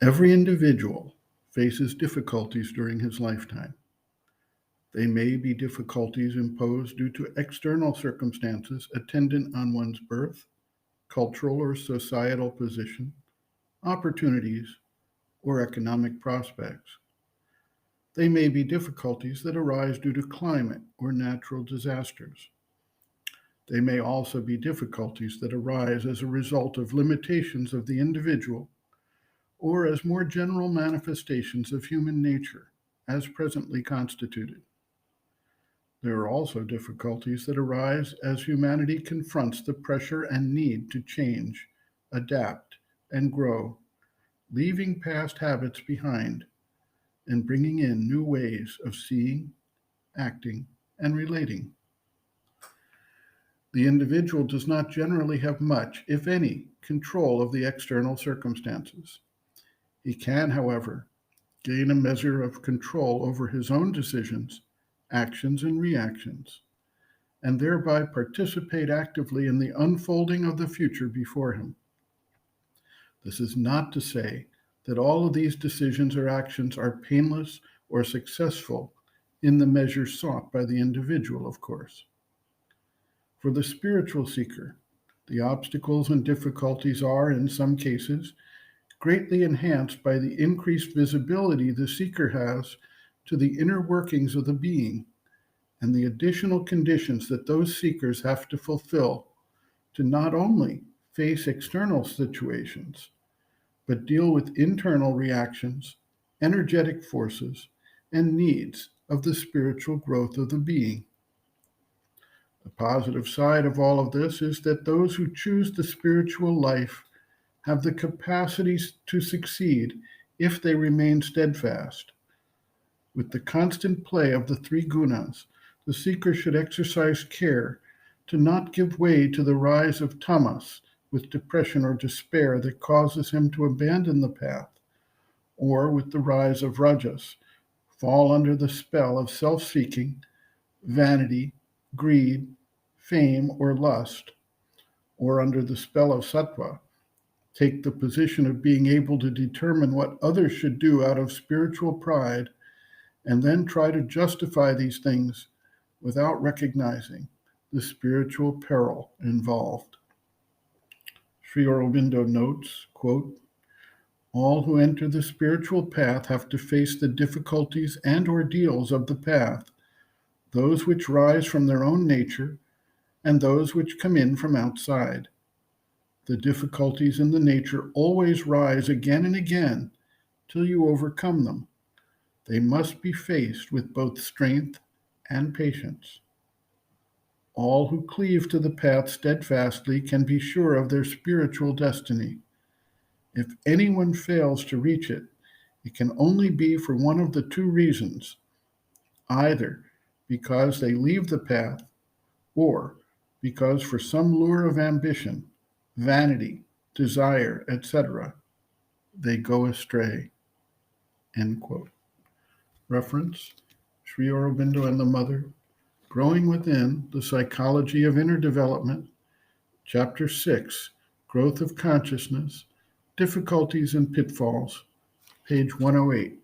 Every individual faces difficulties during his lifetime. They may be difficulties imposed due to external circumstances attendant on one's birth, cultural or societal position, opportunities, or economic prospects. They may be difficulties that arise due to climate or natural disasters. They may also be difficulties that arise as a result of limitations of the individual or as more general manifestations of human nature as presently constituted. There are also difficulties that arise as humanity confronts the pressure and need to change, adapt, and grow, leaving past habits behind and bringing in new ways of seeing, acting, and relating. The individual does not generally have much, if any, control of the external circumstances. He can, however, gain a measure of control over his own decisions, actions, and reactions, and thereby participate actively in the unfolding of the future before him. This is not to say that all of these decisions or actions are painless or successful in the measure sought by the individual, of course. For the spiritual seeker, the obstacles and difficulties are, in some cases, greatly enhanced by the increased visibility the seeker has to the inner workings of the being and the additional conditions that those seekers have to fulfill to not only face external situations, but deal with internal reactions, energetic forces, and needs of the spiritual growth of the being. The positive side of all of this is that those who choose the spiritual life have the capacities to succeed if they remain steadfast. With the constant play of the three gunas, the seeker should exercise care to not give way to the rise of tamas with depression or despair that causes him to abandon the path, or with the rise of rajas, fall under the spell of self seeking, vanity, greed, fame, or lust, or under the spell of sattva, take the position of being able to determine what others should do out of spiritual pride, and then try to justify these things without recognizing the spiritual peril involved. Sri Aurobindo notes, quote, all who enter the spiritual path have to face the difficulties and ordeals of the path, those which rise from their own nature and those which come in from outside. The difficulties in the nature always rise again and again till you overcome them. They must be faced with both strength and patience. All who cleave to the path steadfastly can be sure of their spiritual destiny. If anyone fails to reach it, it can only be for one of the two reasons, either because they leave the path or because for some lure of ambition, vanity, desire, etc., they go astray. End quote. Reference, Sri Aurobindo and the Mother, Growing Within, The Psychology of Inner Development, Chapter 6, Growth of Consciousness, Difficulties and Pitfalls, page 108.